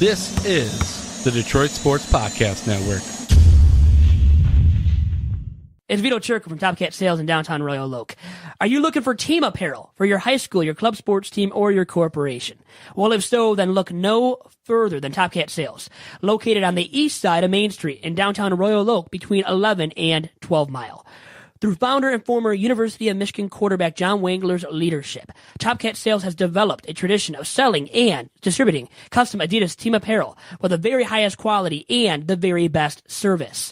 This is the Detroit Sports Podcast Network. It's Vito Chirco from Top Cat Sales in downtown Royal Oak. Are you looking for team apparel for your high school, your club sports team, or your corporation? Well, if so, then look no further than Top Cat Sales, located on the east side of Main Street in downtown Royal Oak between 11 and 12 Mile. Through founder and former University of Michigan quarterback John Wangler's leadership, Top Cat Sales has developed a tradition of selling and distributing custom Adidas team apparel with the very highest quality and the very best service.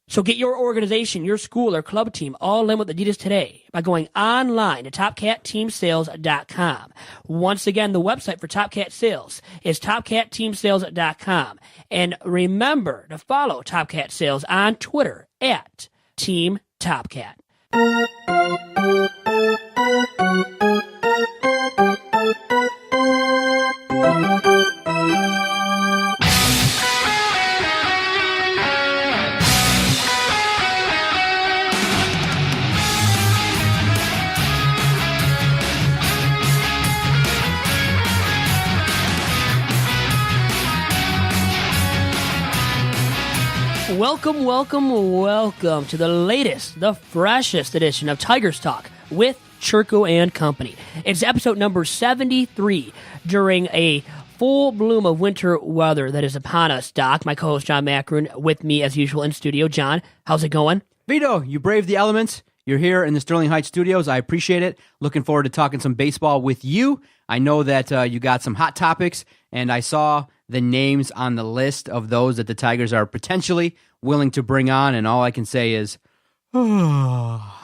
So get your organization, your school, or club team all in with Adidas today by going online to TopCatTeamSales.com. Once again, the website for Top Cat Sales is TopCatTeamSales.com. And remember to follow Top Cat Sales on Twitter at Team Top Cat. Welcome to the latest, the freshest edition of Tigers Talk with Chirco and Company. It's episode number 73 during a full bloom of winter weather that is upon us. Doc, my co-host John Macron, with me as usual in studio. John, how's it going? Vito, you braved the elements. You're here in the Sterling Heights studios. I appreciate it. Looking forward to talking some baseball with you. I know that you got some hot topics, and I saw the names on the list of those that the Tigers are potentially willing to bring on, and all I can say is, oh,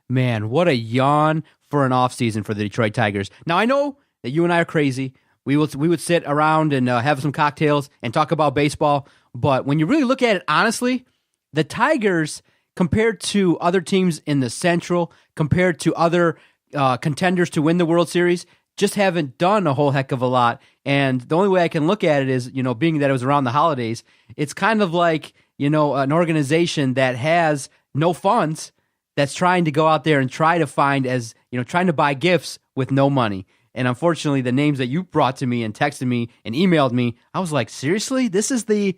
man, what a yawn for an offseason for the Detroit Tigers. Now, I know that you and I are crazy. We would sit around and have some cocktails and talk about baseball, but when you really look at it honestly, the Tigers, compared to other teams in the Central, compared to other contenders to win the World Series, just haven't done a whole heck of a lot. And the only way I can look at it is, being that it was around the holidays, it's kind of like, an organization that has no funds that's trying to go out there and try to find trying to buy gifts with no money. And unfortunately, the names that you brought to me and texted me and emailed me, I was like, seriously? This is the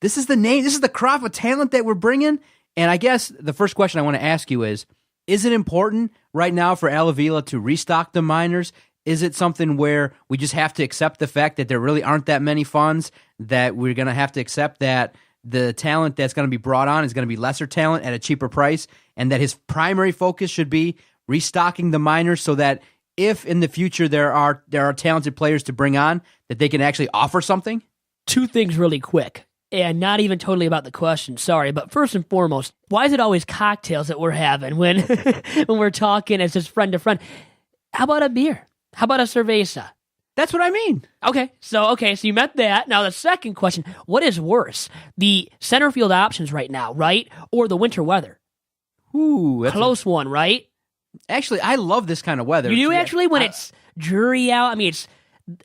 name, this is the crop of talent that we're bringing? And I guess the first question I want to ask you is it important right now for Al Avila to restock the minors? Is it something where we just have to accept the fact that there really aren't that many funds, that we're going to have to accept that the talent that's going to be brought on is going to be lesser talent at a cheaper price, and that his primary focus should be restocking the minors so that if in the future there are talented players to bring on, that they can actually offer something? Two things really quick, and not even totally about the question, sorry, but first and foremost, why is it always cocktails that we're having when when we're talking as just friend to friend? How about a beer? How about a cerveza? That's what I mean. Okay, so you meant that. Now the second question, what is worse? The center field options right now, right? Or the winter weather? Ooh, that's close one, right? Actually, I love this kind of weather. You do actually when it's dreary out? I mean,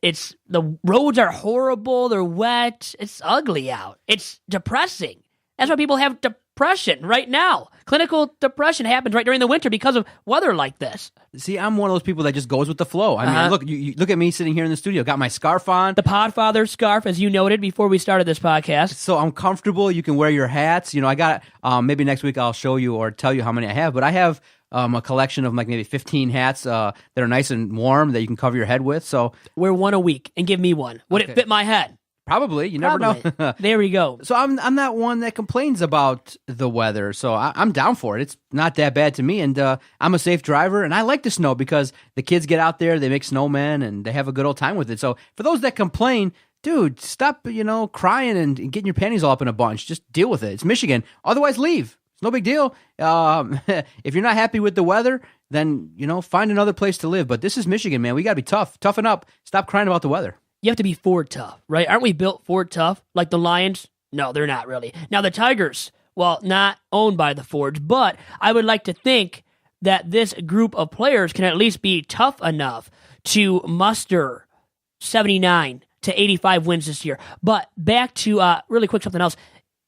it's the roads are horrible, they're wet, it's ugly out. It's depressing. That's why people have depression right now. Clinical depression happens right during the winter because of weather like this. See, I'm one of those people that just goes with the flow. I mean, look, you look at me sitting here in the studio. Got my scarf on. The Podfather scarf, as you noted before we started this podcast. So I'm comfortable. You can wear your hats. I got, maybe next week I'll show you or tell you how many I have. But I have a collection of like maybe 15 hats that are nice and warm that you can cover your head with. So wear one a week and give me one. Would it fit my head? Probably. You never know. There we go. So I'm not one that complains about the weather. So I'm down for it. It's not that bad to me. And I'm a safe driver. And I like the snow because the kids get out there, they make snowmen, and they have a good old time with it. So for those that complain, dude, stop, crying and getting your panties all up in a bunch. Just deal with it. It's Michigan. Otherwise, leave. It's no big deal. If you're not happy with the weather, then, find another place to live. But this is Michigan, man. We got to be tough. Toughen up. Stop crying about the weather. You have to be Ford tough, right? Aren't we built Ford tough? Like the Lions? No, they're not really. Now the Tigers, well, not owned by the Fords, but I would like to think that this group of players can at least be tough enough to muster 79 to 85 wins this year. But back to really quick something else.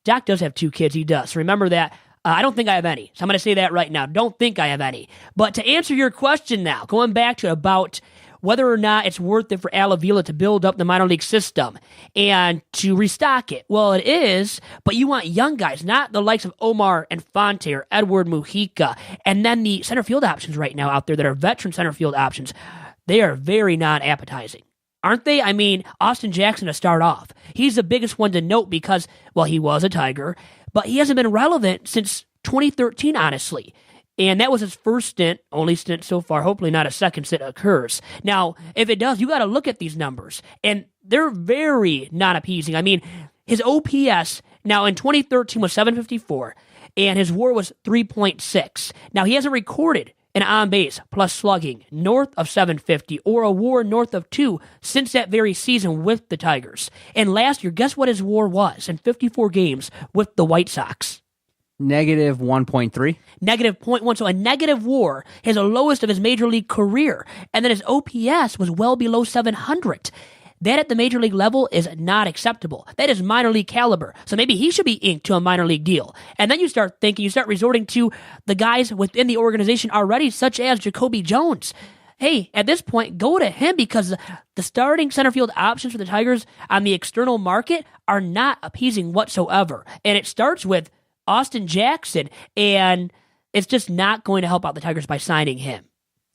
Doc does have two kids. He does. So remember that. I don't think I have any. So I'm going to say that right now. Don't think I have any. But to answer your question now, going back to about whether or not it's worth it for Al Avila to build up the minor league system and to restock it. Well, it is, but you want young guys, not the likes of Omar Infante or Edward Mujica. And then the center field options right now out there that are veteran center field options, they are very non-appetizing. Aren't they? I mean, Austin Jackson to start off. He's the biggest one to note because, well, he was a Tiger, but he hasn't been relevant since 2013, honestly. And that was his first stint, only stint so far. Hopefully not a second stint occurs. Now, if it does, you got to look at these numbers. And they're very non-appeasing. I mean, his OPS, now in 2013 was 754, and his WAR was 3.6. Now, he hasn't recorded an on-base plus slugging north of 750 or a WAR north of 2 since that very season with the Tigers. And last year, guess what his WAR was in 54 games with the White Sox? Negative 1.3. Negative 0.1. So a negative WAR is the lowest of his major league career. And then his OPS was well below 700. That at the major league level is not acceptable. That is minor league caliber. So maybe he should be inked to a minor league deal. And then you start resorting to the guys within the organization already, such as Jacoby Jones. Hey, at this point, go to him because the starting center field options for the Tigers on the external market are not appeasing whatsoever. And it starts with Austin Jackson, and it's just not going to help out the Tigers by signing him.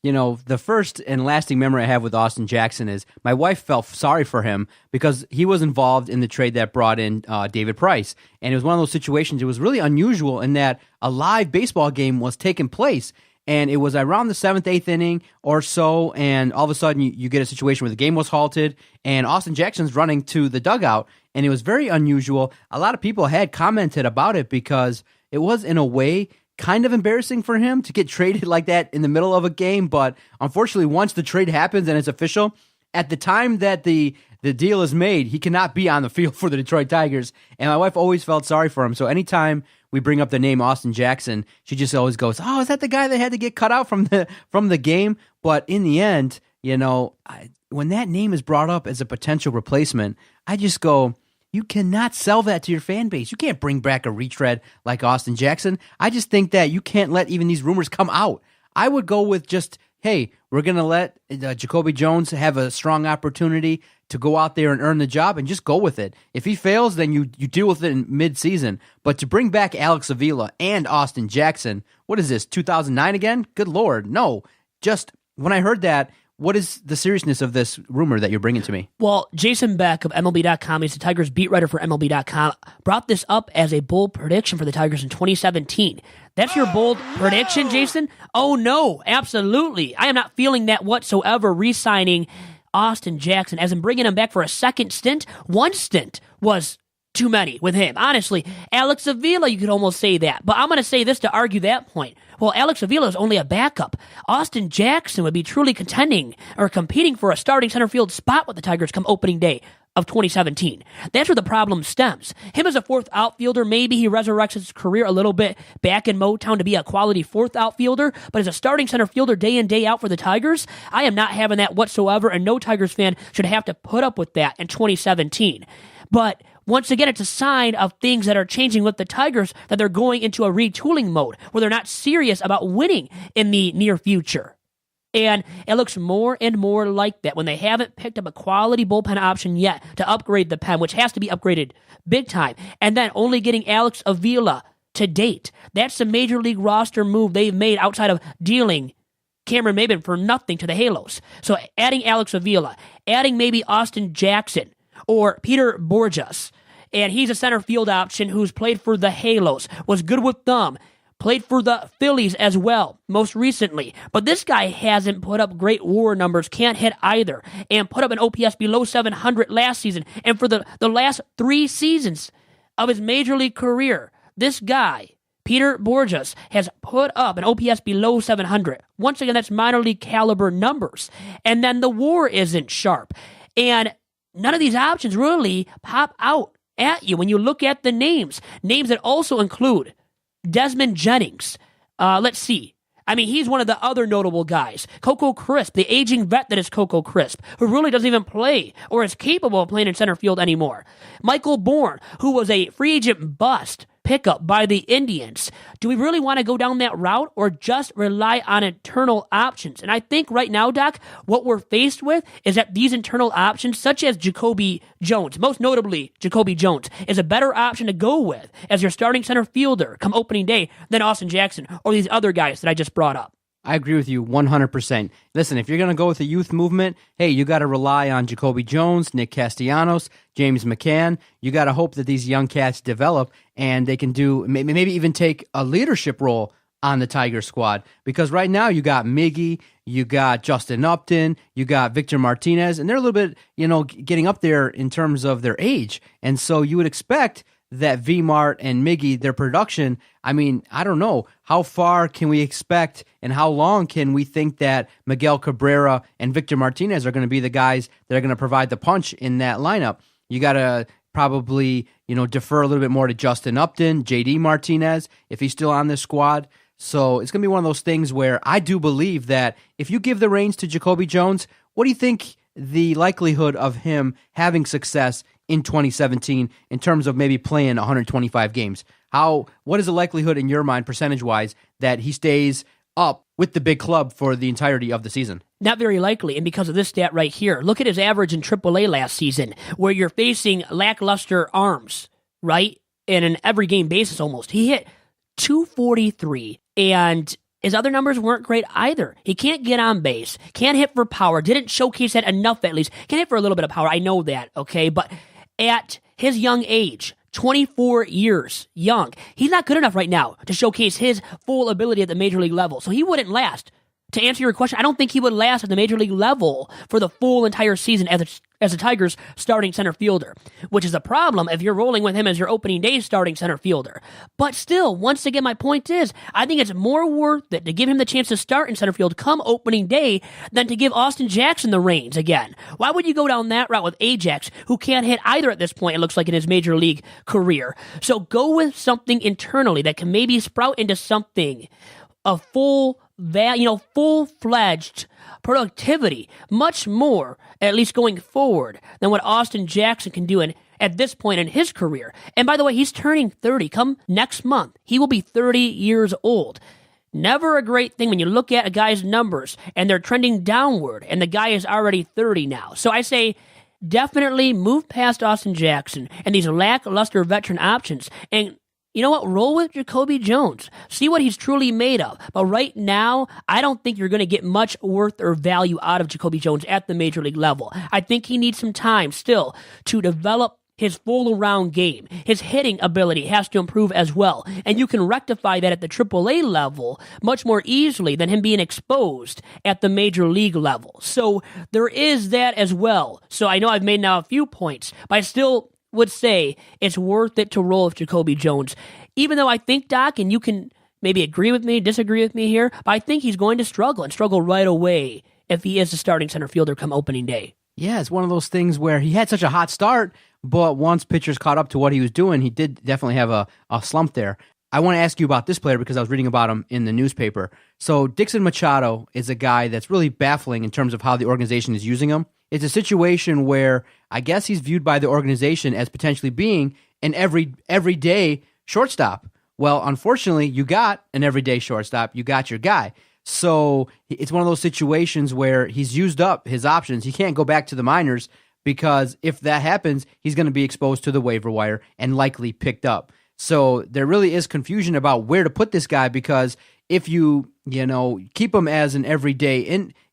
You know, the first and lasting memory I have with Austin Jackson is my wife felt sorry for him because he was involved in the trade that brought in David Price. And it was one of those situations, it was really unusual in that a live baseball game was taking place. And it was around the 7th, 8th inning or so, and all of a sudden you get a situation where the game was halted, and Austin Jackson's running to the dugout, and it was very unusual. A lot of people had commented about it because it was, in a way, kind of embarrassing for him to get traded like that in the middle of a game, but unfortunately, once the trade happens and it's official, at the time that the deal is made, he cannot be on the field for the Detroit Tigers, and my wife always felt sorry for him. So anytime we bring up the name Austin Jackson, she just always goes, "Oh, is that the guy that had to get cut out from the game?" But in the end, you know, when that name is brought up as a potential replacement, I just go, you cannot sell that to your fan base. You can't bring back a retread like Austin Jackson. I just think that you can't let even these rumors come out. I would go with just, hey, we're going to let Jacoby Jones have a strong opportunity to go out there and earn the job and just go with it. If he fails, then you deal with it in mid-season. But to bring back Alex Avila and Austin Jackson, what is this, 2009 again? Good Lord, no. Just when I heard that, what is the seriousness of this rumor that you're bringing to me? Well, Jason Beck of MLB.com, he's the Tigers beat writer for MLB.com, brought this up as a bold prediction for the Tigers in 2017. That's your bold prediction, Jason? Oh, no, absolutely. I am not feeling that whatsoever, re-signing Austin Jackson, as in bringing him back for a second stint. One stint was too many with him. Honestly, Alex Avila, you could almost say that. But I'm going to say this to argue that point. Well, Alex Avila is only a backup. Austin Jackson would be truly contending or competing for a starting center field spot with the Tigers come opening day of 2017. That's where the problem stems. Him as a fourth outfielder, maybe he resurrects his career a little bit back in Motown to be a quality fourth outfielder, but as a starting center fielder day in, day out for the Tigers, I am not having that whatsoever, and no Tigers fan should have to put up with that in 2017. But once again, it's a sign of things that are changing with the Tigers, that they're going into a retooling mode where they're not serious about winning in the near future. And it looks more and more like that when they haven't picked up a quality bullpen option yet to upgrade the pen, which has to be upgraded big time, and then only getting Alex Avila to date. That's the major league roster move they've made outside of dealing Cameron Maybin for nothing to the Halos. So adding Alex Avila, adding maybe Austin Jackson, or Peter Borjas, and he's a center field option who's played for the Halos, was good with them, played for the Phillies as well, most recently. But this guy hasn't put up great WAR numbers, can't hit either, and put up an OPS below 700 last season. And for the last 3 seasons of his major league career, this guy, Peter Borjas, has put up an OPS below 700. Once again, that's minor league caliber numbers. And then the WAR isn't sharp. And none of these options really pop out at you when you look at the names. Names that also include Desmond Jennings. Let's see. I mean, he's one of the other notable guys. Coco Crisp, the aging vet that is Coco Crisp, who really doesn't even play or is capable of playing in center field anymore. Michael Bourne, who was a free agent bust pickup by the Indians. Do we really want to go down that route or just rely on internal options? And I think right now, Doc, what we're faced with is that these internal options, such as Jacoby Jones, most notably Jacoby Jones, is a better option to go with as your starting center fielder come opening day than Austin Jackson or these other guys that I just brought up. I agree with you 100%. Listen, if you're going to go with the youth movement, hey, you got to rely on Jacoby Jones, Nick Castellanos, James McCann. You got to hope that these young cats develop and they can do maybe even take a leadership role on the Tiger squad. Because right now you got Miggy, you got Justin Upton, you got Victor Martinez, and they're a little bit, getting up there in terms of their age. And so you would expect that V-Mart and Miggy, their production, I don't know. How far can we expect and how long can we think that Miguel Cabrera and Victor Martinez are going to be the guys that are going to provide the punch in that lineup? You got to probably, defer a little bit more to Justin Upton, JD Martinez, if he's still on this squad. So it's going to be one of those things where I do believe that if you give the reins to Jacoby Jones, what do you think the likelihood of him having success in 2017 in terms of maybe playing 125 games? What is the likelihood in your mind, percentage-wise, that he stays up with the big club for the entirety of the season? Not very likely, and because of this stat right here, look at his average in AAA last season, where you're facing lackluster arms, right? And an every game basis almost. He hit 243, and his other numbers weren't great either. He can't get on base, can't hit for power, didn't showcase that enough at least. Can hit for a little bit of power, I know that, okay? But at his young age, 24 years young, he's not good enough right now to showcase his full ability at the major league level. So he wouldn't last. To answer your question, I don't think he would last at the major league level for the full entire season as a Tigers starting center fielder, which is a problem if you're rolling with him as your opening day starting center fielder. But still, once again, my point is, I think it's more worth it to give him the chance to start in center field come opening day than to give Austin Jackson the reins again. Why would you go down that route with Ajax, who can't hit either at this point, it looks like, in his major league career? So go with something internally that can maybe sprout into something, a full-fledged productivity, much more, at least going forward, than what Austin Jackson can do at this point in his career. And by the way, he's turning 30. Come next month, he will be 30 years old. Never a great thing when you look at a guy's numbers and they're trending downward, and the guy is already 30 now. So I say definitely move past Austin Jackson and these lackluster veteran options, and you know what? Roll with Jacoby Jones. See what he's truly made of. But right now, I don't think you're going to get much worth or value out of Jacoby Jones at the major league level. I think he needs some time still to develop his full-around game. His hitting ability has to improve as well. And you can rectify that at the AAA level much more easily than him being exposed at the major league level. So there is that as well. So I know I've made now a few points, but I still would say it's worth it to roll with Jacoby Jones. Even though I think, Doc, and you can maybe agree with me, disagree with me here, but I think he's going to struggle right away if he is the starting center fielder come opening day. Yeah, it's one of those things where he had such a hot start, but once pitchers caught up to what he was doing, he did definitely have a slump there. I want to ask you about this player because I was reading about him in the newspaper. So Dixon Machado is a guy that's really baffling in terms of how the organization is using him. It's a situation where I guess he's viewed by the organization as potentially being an everyday shortstop. Well, unfortunately, you got an everyday shortstop. You got your guy. So it's one of those situations where he's used up his options. He can't go back to the minors because if that happens, he's going to be exposed to the waiver wire and likely picked up. So there really is confusion about where to put this guy because if you keep him as an everyday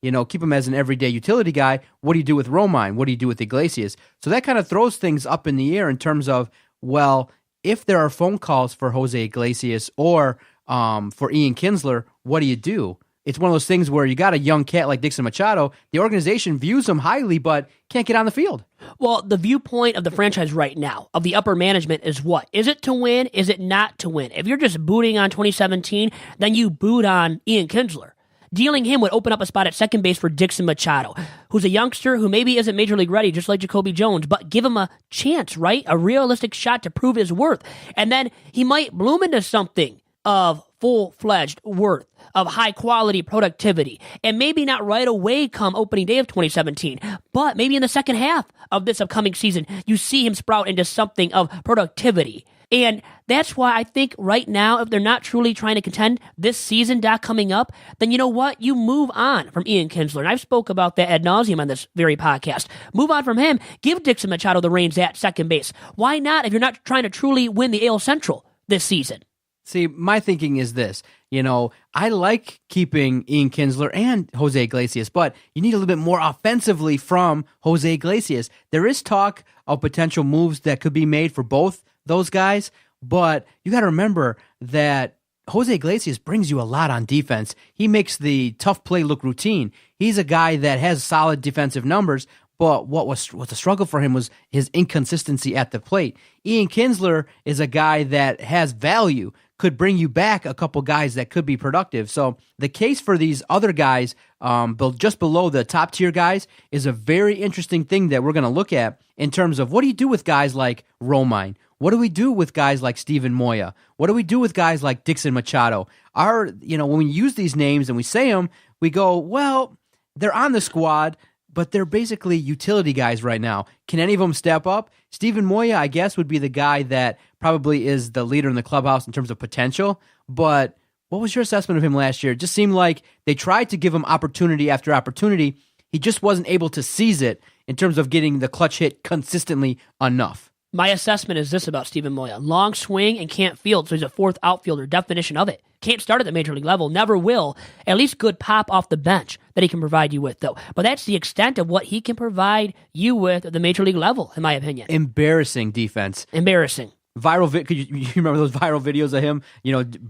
utility guy, what do you do with Romine? What do you do with Iglesias? So that kind of throws things up in the air in terms of, well, if there are phone calls for Jose Iglesias or for Ian Kinsler, what do you do? It's one of those things where you got a young cat like Dixon Machado, the organization views him highly, but can't get on the field. Well, the viewpoint of the franchise right now, of the upper management, is what? Is it to win? Is it not to win? If you're just booting on 2017, then you boot on Ian Kinsler. Dealing him would open up a spot at second base for Dixon Machado, who's a youngster who maybe isn't major league ready, just like Jacoby Jones, but give him a chance, right? A realistic shot to prove his worth. And then he might bloom into something of full-fledged worth, of high-quality productivity, and maybe not right away come opening day of 2017, but maybe in the second half of this upcoming season, you see him sprout into something of productivity. And that's why I think right now, if they're not truly trying to contend this season, Doc, coming up, then you know what? You move on from Ian Kinsler. And I've spoke about that ad nauseum on this very podcast. Move on from him. Give Dixon Machado the reins at second base. Why not if you're not trying to truly win the AL Central this season? See, my thinking is this. I like keeping Ian Kinsler and Jose Iglesias, but you need a little bit more offensively from Jose Iglesias. There is talk of potential moves that could be made for both those guys, but you got to remember that Jose Iglesias brings you a lot on defense. He makes the tough play look routine. He's a guy that has solid defensive numbers, but what the struggle for him was his inconsistency at the plate. Ian Kinsler is a guy that has value, could bring you back a couple guys that could be productive. So the case for these other guys, just below the top tier guys, is a very interesting thing that we're going to look at in terms of what do you do with guys like Romine? What do we do with guys like Steven Moya? What do we do with guys like Dixon Machado? When we use these names and we say them, we go, well, they're on the squad, but they're basically utility guys right now. Can any of them step up? Steven Moya, I guess, would be the guy that probably is the leader in the clubhouse in terms of potential. But what was your assessment of him last year? It just seemed like they tried to give him opportunity after opportunity. He just wasn't able to seize it in terms of getting the clutch hit consistently enough. My assessment is this about Steven Moya. Long swing and can't field, so he's a fourth outfielder, definition of it. Can't start at the major league level, never will. At least good pop off the bench that he can provide you with, though. But that's the extent of what he can provide you with at the major league level, in my opinion. Embarrassing defense. Embarrassing. Could you remember those viral videos of him,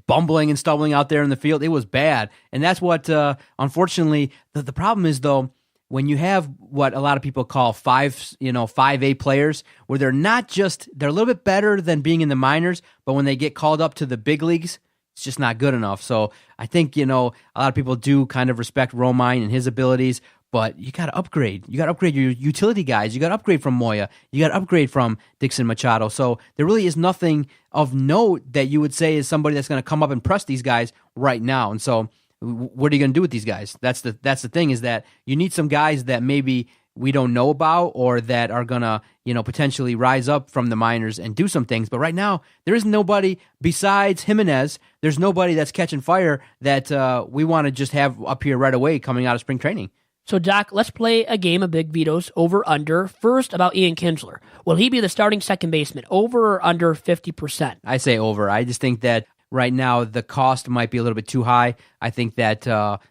bumbling and stumbling out there in the field? It was bad. And that's what, unfortunately, the problem is, though, when you have what a lot of people call 5A players, where they're a little bit better than being in the minors, but when they get called up to the big leagues, it's just not good enough. So I think, a lot of people do kind of respect Romine and his abilities, but you got to upgrade. You got to upgrade your utility guys. You got to upgrade from Moya. You got to upgrade from Dixon Machado. So there really is nothing of note that you would say is somebody that's going to come up and press these guys right now. And so what are you going to do with these guys? That's the thing, is that you need some guys that maybe we don't know about or that are going to, potentially rise up from the minors and do some things. But right now, there is nobody besides Jimenez. There's nobody that's catching fire that we want to just have up here right away coming out of spring training. So, Doc, let's play a game of Big Vito's over-under. First, about Ian Kinsler. Will he be the starting second baseman, over or under 50%? I say over. I just think that right now the cost might be a little bit too high. I think that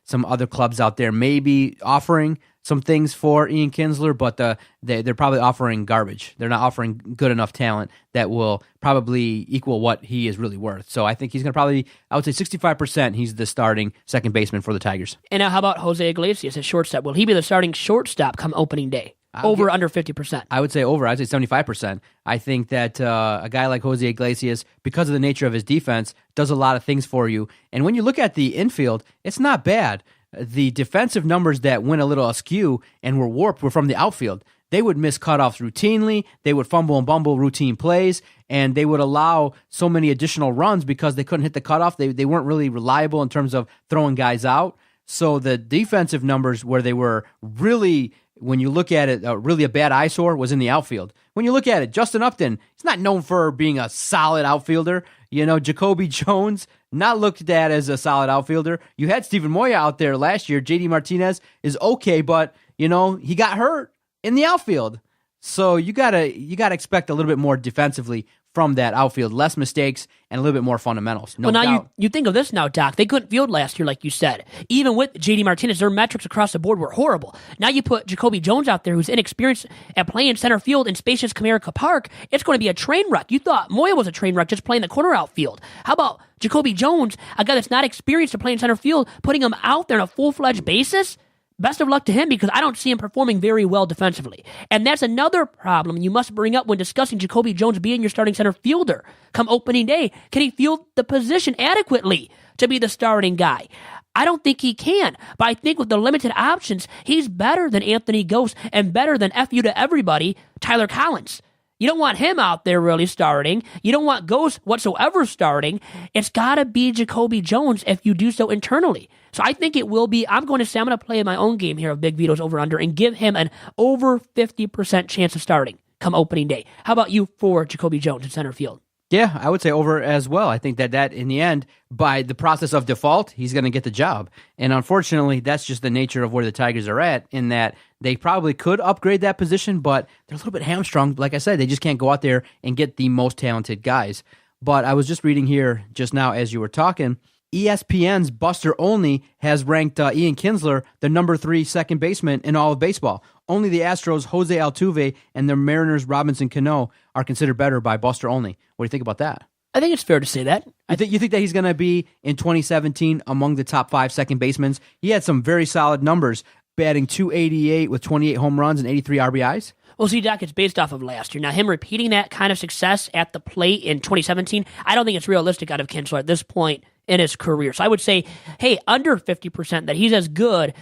some other clubs out there may be offering some things for Ian Kinsler, but they're probably offering garbage. They're not offering good enough talent that will probably equal what he is really worth. So I think he's going to probably, I would say 65%, he's the starting second baseman for the Tigers. And now how about Jose Iglesias at shortstop? Will he be the starting shortstop come opening day? Over, under 50%? I would say over. I'd say 75%. I think that a guy like Jose Iglesias, because of the nature of his defense, does a lot of things for you. And when you look at the infield, it's not bad. The defensive numbers that went a little askew and were warped were from the outfield. They would miss cutoffs routinely, they would fumble and bumble routine plays, and they would allow so many additional runs because they couldn't hit the cutoff. They weren't really reliable in terms of throwing guys out. So the defensive numbers where they were really, when you look at it, really a bad eyesore was in the outfield. When you look at it, Justin Upton, he's not known for being a solid outfielder. Jacoby Jones, not looked at as a solid outfielder. You had Steven Moya out there last year. JD Martinez is okay, but, he got hurt in the outfield. So you gotta expect a little bit more defensively from that outfield, less mistakes and a little bit more fundamentals. No well, now doubt. you think of this now, Doc. They couldn't field last year, like you said. Even with JD Martinez, their metrics across the board were horrible. Now you put Jacoby Jones out there, who's inexperienced at playing center field in spacious Comerica Park. It's going to be a train wreck. You thought Moya was a train wreck just playing the corner outfield. How about Jacoby Jones, a guy that's not experienced at playing center field, putting him out there on a full-fledged basis? Best of luck to him, because I don't see him performing very well defensively. And that's another problem you must bring up when discussing Jacoby Jones being your starting center fielder come opening day. Can he field the position adequately to be the starting guy? I don't think he can, but I think with the limited options, he's better than Anthony Ghost and better than FU to everybody, Tyler Collins. You don't want him out there really starting. You don't want Ghost whatsoever starting. It's got to be Jacoby Jones if you do so internally. So I think it will be, I'm going to play my own game here of Big Vito's over-under and give him an over 50% chance of starting come opening day. How about you for Jacoby Jones in center field? Yeah, I would say over as well. I think that in the end, by the process of default, he's going to get the job. And unfortunately, that's just the nature of where the Tigers are at, in that they probably could upgrade that position, but they're a little bit hamstrung. Like I said, they just can't go out there and get the most talented guys. But I was just reading here just now as you were talking, ESPN's Buster Olney has ranked Ian Kinsler the number 3 second baseman in all of baseball. Only the Astros' Jose Altuve and the Mariners' Robinson Cano are considered better by Buster Olney. What do you think about that? I think it's fair to say that. You think that he's going to be in 2017 among the top 5 second basemen? He had some very solid numbers, batting .288 with 28 home runs and 83 RBIs. Well, see, Doc, it's based off of last year. Now, him repeating that kind of success at the plate in 2017, I don't think it's realistic out of Kinsler at this point in his career. So I would say, hey, under 50%, that he's as good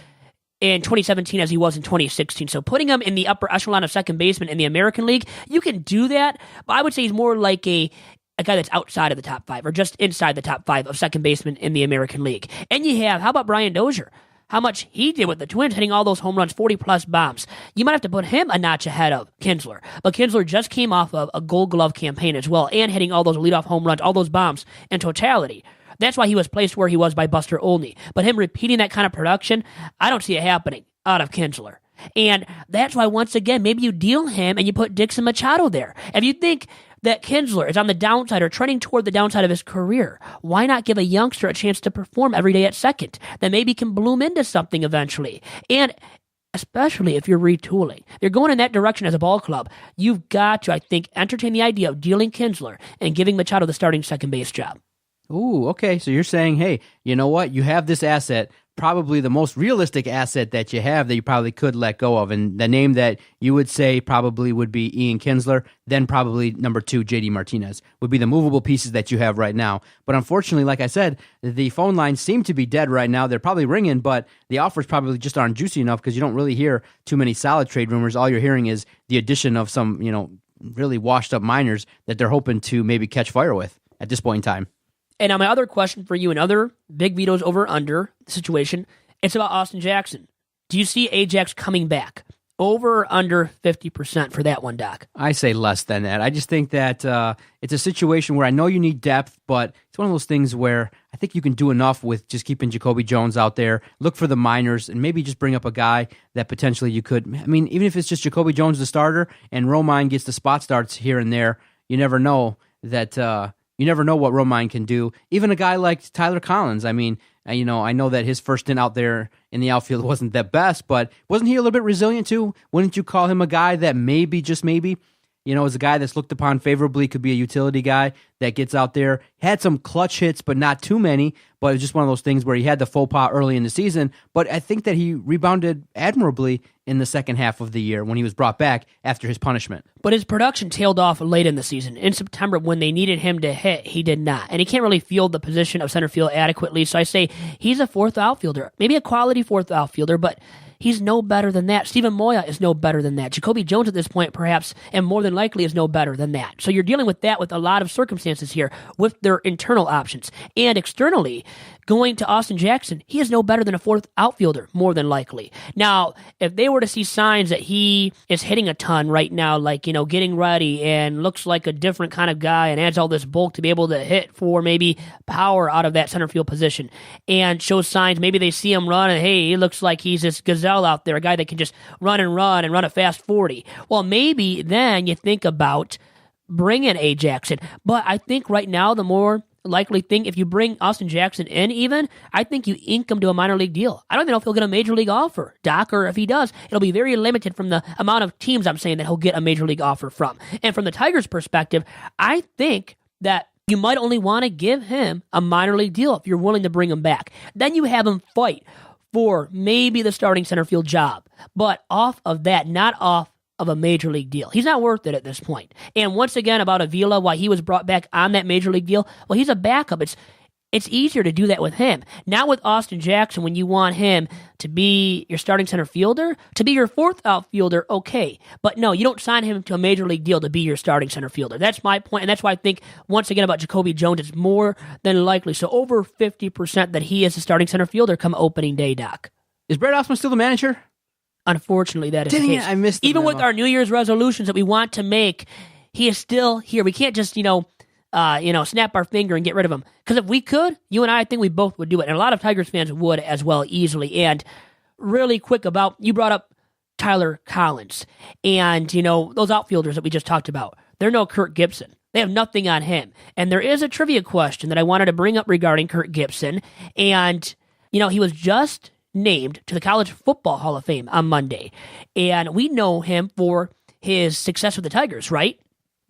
in 2017 as he was in 2016. So putting him in the upper echelon of second baseman in the American League, you can do that, but I would say he's more like a guy that's outside of the top 5 or just inside the top 5 of second baseman in the American League. And you have, how about Brian Dozier? How much he did with the Twins, hitting all those home runs, 40-plus bombs. You might have to put him a notch ahead of Kinsler. But Kinsler just came off of a Gold Glove campaign as well, and hitting all those leadoff home runs, all those bombs in totality. That's why he was placed where he was by Buster Olney. But him repeating that kind of production, I don't see it happening out of Kinsler. And that's why, once again, maybe you deal him and you put Dixon Machado there. If you think that Kinsler is on the downside or trending toward the downside of his career, why not give a youngster a chance to perform every day at second that maybe can bloom into something eventually? And especially if you're retooling, you're going in that direction as a ball club, you've got to, I think, entertain the idea of dealing Kinsler and giving Machado the starting second base job. Ooh, okay. So you're saying, hey, you know what? You have this asset, probably the most realistic asset that you have that you probably could let go of. And the name that you would say probably would be Ian Kinsler, then probably number 2, JD Martinez, would be the movable pieces that you have right now. But unfortunately, like I said, the phone lines seem to be dead right now. They're probably ringing, but the offers probably just aren't juicy enough because you don't really hear too many solid trade rumors. All you're hearing is the addition of some, really washed up minors that they're hoping to maybe catch fire with at this point in time. And now my other question for you, another big vetoes over-under situation, it's about Austin Jackson. Do you see Ajax coming back? Over or under 50% for that one, Doc? I say less than that. I just think that it's a situation where I know you need depth, but it's one of those things where I think you can do enough with just keeping Jacoby Jones out there, look for the minors, and maybe just bring up a guy that potentially you could. I mean, even if it's just Jacoby Jones the starter and Romine gets the spot starts here and there, you never know that... You never know what Romine can do. Even a guy like Tyler Collins. I mean, I know that his first stint out there in the outfield wasn't the best, but wasn't he a little bit resilient too? Wouldn't you call him a guy that maybe, just maybe, is a guy that's looked upon favorably, could be a utility guy that gets out there, had some clutch hits, but not too many, but it was just one of those things where he had the faux pas early in the season, but I think that he rebounded admirably in the second half of the year when he was brought back after his punishment. But his production tailed off late in the season. In September, when they needed him to hit, he did not. And he can't really field the position of center field adequately, so I say he's a fourth outfielder, maybe a quality fourth outfielder, but he's no better than that. Steven Moya is no better than that. Jacoby Jones at this point, perhaps, and more than likely is no better than that. So you're dealing with that with a lot of circumstances here with their internal options. And externally, going to Austin Jackson, he is no better than a fourth outfielder, more than likely. Now, if they were to see signs that he is hitting a ton right now, like, getting ready and looks like a different kind of guy and adds all this bulk to be able to hit for maybe power out of that center field position and shows signs, maybe they see him run and, hey, he looks like he's this gazelle out there, a guy that can just run and run a fast 40. Well, maybe then you think about bringing A. Jackson. But I think right now the more likely thing, if you bring Austin Jackson in even, I think you ink him to a minor league deal. I don't even know if he'll get a major league offer, Doc, or if he does, it'll be very limited from the amount of teams I'm saying that he'll get a major league offer from. And from the Tigers' perspective, I think that you might only want to give him a minor league deal if you're willing to bring him back. Then you have him fight for maybe the starting center field job. But off of that, not off of a major league deal. He's not worth it at this point. And once again, about Avila, why he was brought back on that major league deal, well, he's a backup. It's easier to do that with him. Now with Austin Jackson, when you want him to be your starting center fielder, to be your fourth outfielder, okay. But no, you don't sign him to a major league deal to be your starting center fielder. That's my point, and that's why I think, once again, about Jacoby Jones, it's more than likely. So over 50% that he is a starting center fielder come opening day, Doc. Is Brad Osman still the manager? Unfortunately, that is the case. I missed Even the with our New Year's resolutions that we want to make, he is still here. We can't just, snap our finger and get rid of him. Because if we could, you and I think we both would do it. And a lot of Tigers fans would as well, easily. And really quick you brought up Tyler Collins. And, those outfielders that we just talked about, they're no Kirk Gibson. They have nothing on him. And there is a trivia question that I wanted to bring up regarding Kirk Gibson. And, he was just named to the College Football Hall of Fame on Monday. And we know him for his success with the Tigers, right?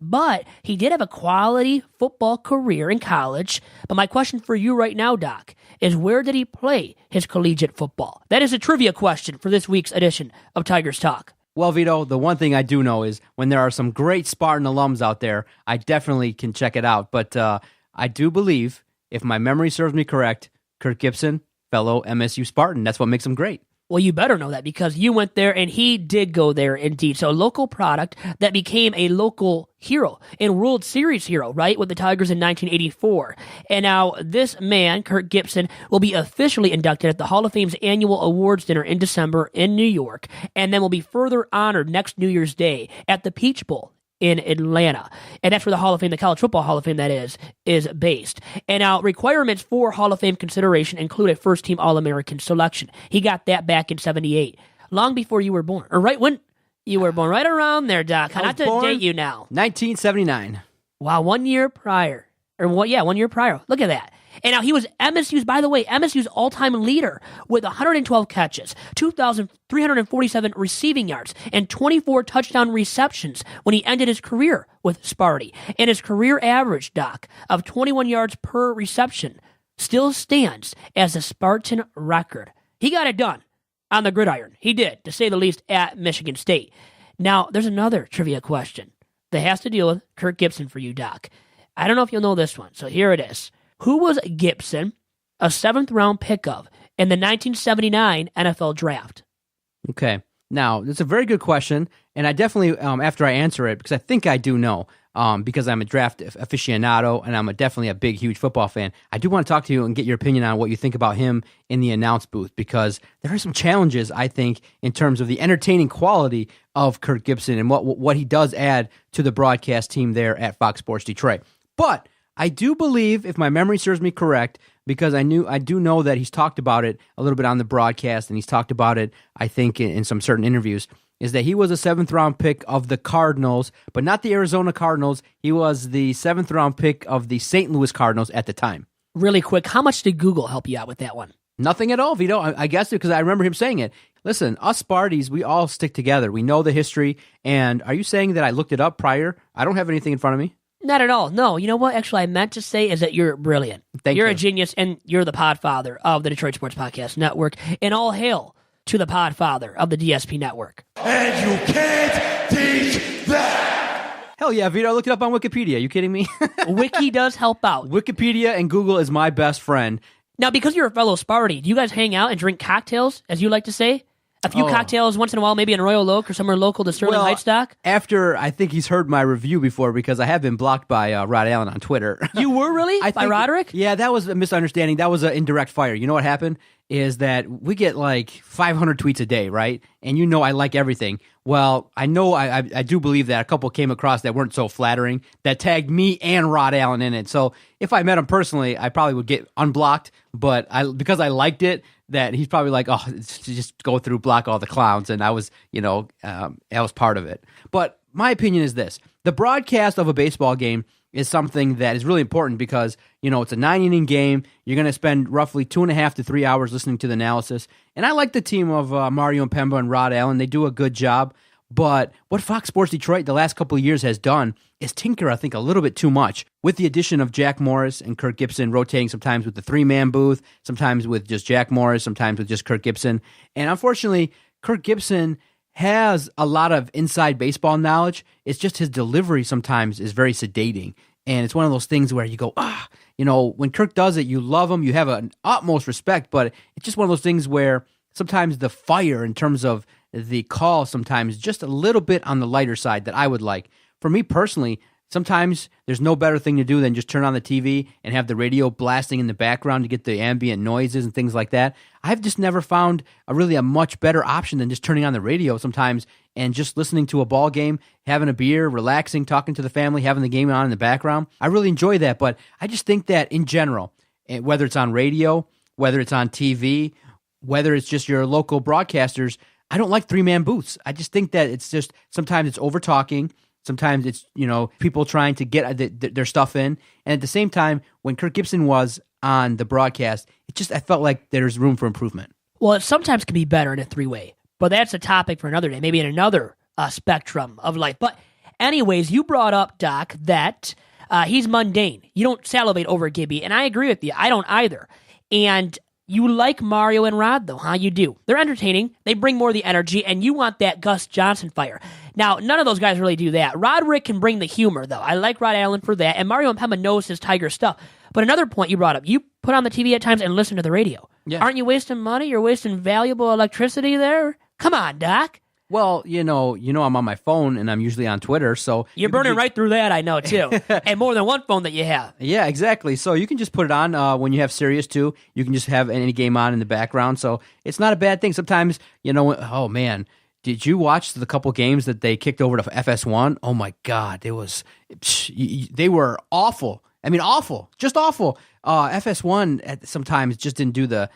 But he did have a quality football career in college. But my question for you right now, Doc, is where did he play his collegiate football? That is a trivia question for this week's edition of Tigers Talk. Well, Vito, the one thing I do know is when there are some great Spartan alums out there, I definitely can check it out. But I do believe, if my memory serves me correct, Kirk Gibson, fellow MSU Spartan. That's what makes him great. Well, you better know that because you went there and he did go there indeed. So a local product that became a local hero and World Series hero, right, with the Tigers in 1984. And now this man, Kirk Gibson, will be officially inducted at the Hall of Fame's annual awards dinner in December in New York, and then will be further honored next New Year's Day at the Peach Bowl in Atlanta. And that's where the Hall of Fame, the College Football Hall of Fame, that is based. And now requirements for Hall of Fame consideration include a first-team All-American selection. He got that back in 1978, long before you were born. Or right when you were born, right around there, Doc. Not to date you now. 1979. Wow, 1 year prior. 1 year prior. Look at that. And now he was MSU's all-time leader with 112 catches, 2,347 receiving yards, and 24 touchdown receptions when he ended his career with Sparty. And his career average, Doc, of 21 yards per reception still stands as a Spartan record. He got it done on the gridiron. He did, to say the least, at Michigan State. Now, there's another trivia question that has to deal with Kirk Gibson for you, Doc. I don't know if you'll know this one, so here it is. Who was Gibson a 7th-round pick of in the 1979 NFL Draft? Okay. Now, it's a very good question, and I definitely, after I answer it, because I think I do know, because I'm a draft aficionado, and I'm definitely a big, huge football fan, I do want to talk to you and get your opinion on what you think about him in the announce booth, because there are some challenges, I think, in terms of the entertaining quality of Kirk Gibson and what he does add to the broadcast team there at Fox Sports Detroit. But I do believe, if my memory serves me correct, because I do know that he's talked about it a little bit on the broadcast, and he's talked about it, I think, in some certain interviews, is that he was a 7th-round pick of the Cardinals, but not the Arizona Cardinals. He was the 7th-round pick of the St. Louis Cardinals at the time. Really quick, how much did Google help you out with that one? Nothing at all, Vito. I guess because I remember him saying it. Listen, us Sparties, we all stick together. We know the history, and are you saying that I looked it up prior? I don't have anything in front of me. Not at all. No, you know what? Actually, I meant to say is that you're brilliant. You're a genius, and you're the podfather of the Detroit Sports Podcast Network. And all hail to the podfather of the DSP Network. And you can't teach that. Hell yeah, Vito. I looked it up on Wikipedia. You kidding me? Wiki does help out. Wikipedia and Google is my best friend. Now, because you're a fellow Sparty, do you guys hang out and drink cocktails, as you like to say? A few cocktails once in a while, maybe in Royal Oak or somewhere local to Sterling Heights, Doc? After, I think he's heard my review before, because I have been blocked by Rod Allen on Twitter. You were really? By Roderick? Yeah, that was a misunderstanding. That was an indirect fire. You know what happened? Is that we get like 500 tweets a day, right? And you know I like everything. Well, I know I do believe that a couple came across that weren't so flattering, that tagged me and Rod Allen in it. So if I met him personally, I probably would get unblocked. But because I liked it, that he's probably like, oh, just go through, block all the clowns. And I was, I was part of it. But my opinion is this. The broadcast of a baseball game is something that is really important because, it's a 9-inning game. You're going to spend roughly 2.5 to 3 hours listening to the analysis. And I like the team of Mario Impemba and Rod Allen. They do a good job. But what Fox Sports Detroit the last couple of years has done is tinker, I think, a little bit too much with the addition of Jack Morris and Kirk Gibson, rotating sometimes with the 3-man booth, sometimes with just Jack Morris, sometimes with just Kirk Gibson. And unfortunately, Kirk Gibson has a lot of inside baseball knowledge. It's just his delivery sometimes is very sedating. And it's one of those things where you go, when Kirk does it, you love him, you have an utmost respect, but it's just one of those things where sometimes the fire in terms of the call sometimes just a little bit on the lighter side that I would like. For me personally, sometimes there's no better thing to do than just turn on the TV and have the radio blasting in the background to get the ambient noises and things like that. I've just never found a much better option than just turning on the radio sometimes and just listening to a ball game, having a beer, relaxing, talking to the family, having the game on in the background. I really enjoy that, but I just think that in general, whether it's on radio, whether it's on TV, whether it's just your local broadcasters, I don't like three-man booths. I just think that it's just, sometimes it's over-talking. Sometimes it's, people trying to get their stuff in. And at the same time, when Kirk Gibson was on the broadcast, I felt like there's room for improvement. Well, it sometimes can be better in a three-way, but that's a topic for another day, maybe in another spectrum of life. But anyways, you brought up, Doc, that he's mundane. You don't salivate over Gibby, and I agree with you. I don't either. And you like Mario and Rod, though, huh? You do. They're entertaining. They bring more of the energy, and you want that Gus Johnson fire. Now, none of those guys really do that. Roderick can bring the humor, though. I like Rod Allen for that, and Mario Impema knows his Tiger stuff. But another point you brought up, you put on the TV at times and listen to the radio. Yeah. Aren't you wasting money? You're wasting valuable electricity there? Come on, Doc. Well, I'm on my phone, and I'm usually on Twitter, so... You're burning right through that, I know, too. And more than one phone that you have. Yeah, exactly. So you can just put it on when you have Sirius, too. You can just have any game on in the background, so it's not a bad thing. Sometimes, oh, man, did you watch the couple games that they kicked over to FS1? Oh, my God, they were awful. I mean, awful. Just awful. FS1 sometimes just didn't do the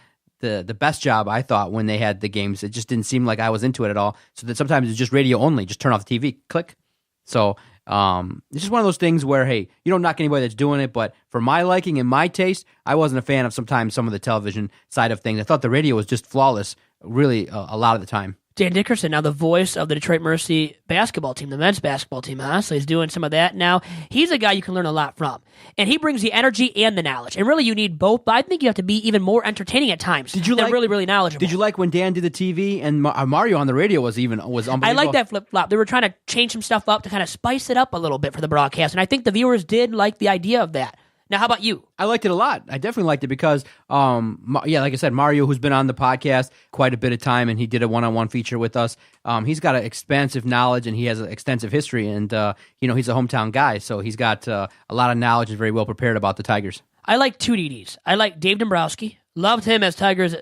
best job, I thought, when they had the games. It just didn't seem like I was into it at all. So that sometimes it's just radio only. Just turn off the TV, click. So it's just one of those things where, hey, you don't knock anybody that's doing it, but for my liking and my taste, I wasn't a fan of sometimes some of the television side of things. I thought the radio was just flawless, really, a lot of the time. Dan Dickerson, now the voice of the Detroit Mercy basketball team, the men's basketball team, huh? So he's doing some of that now. He's a guy you can learn a lot from. And he brings the energy and the knowledge. And really, you need both, but I think you have to be even more entertaining at times. Did you really, really knowledgeable. Did you like when Dan did the TV and Mario on the radio was unbelievable? I like that flip-flop. They were trying to change some stuff up to kind of spice it up a little bit for the broadcast. And I think the viewers did like the idea of that. Now, how about you? I liked it a lot. I definitely liked it because, like I said, Mario, who's been on the podcast quite a bit of time, and he did a one-on-one feature with us. He's got an expansive knowledge, and he has an extensive history, and he's a hometown guy, so he's got a lot of knowledge and very well prepared about the Tigers. I like two DDs. I like Dave Dombrowski. Loved him as Tigers,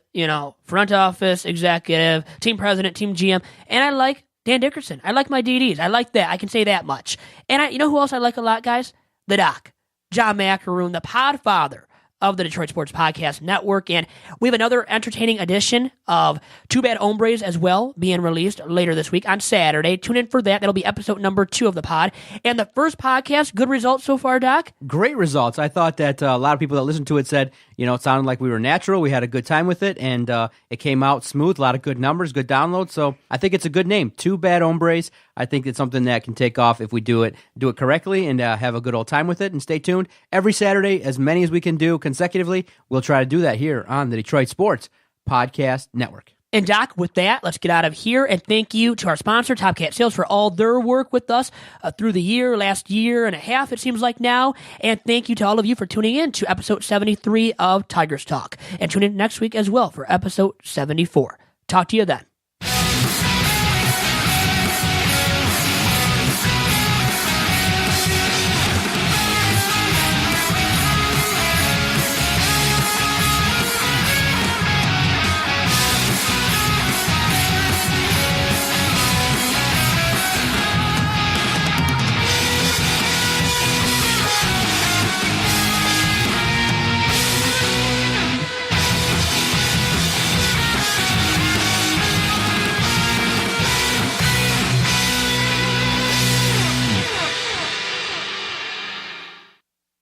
front office executive, team president, team GM, and I like Dan Dickerson. I like my DDs. I like that. I can say that much. And you know who else I like a lot, guys? The Doc. John Macaroon, the podfather of the Detroit Sports Podcast Network. And we have another entertaining edition of Two Bad Hombres as well being released later this week on Saturday. Tune in for that. That'll be episode number 2 of the pod. And the first podcast, good results so far, Doc? Great results. I thought that a lot of people that listened to it said, it sounded like we were natural. We had a good time with it, and it came out smooth. A lot of good numbers, good downloads. So I think it's a good name, Two Bad Hombres. I think it's something that can take off if we do it correctly and have a good old time with it. And stay tuned. Every Saturday, as many as we can do consecutively, we'll try to do that here on the Detroit Sports Podcast Network. And Doc, with that, let's get out of here. And thank you to our sponsor, Top Cat Sales, for all their work with us through the last year and a half, it seems like now. And thank you to all of you for tuning in to episode 73 of Tigers Talk. And tune in next week as well for episode 74. Talk to you then.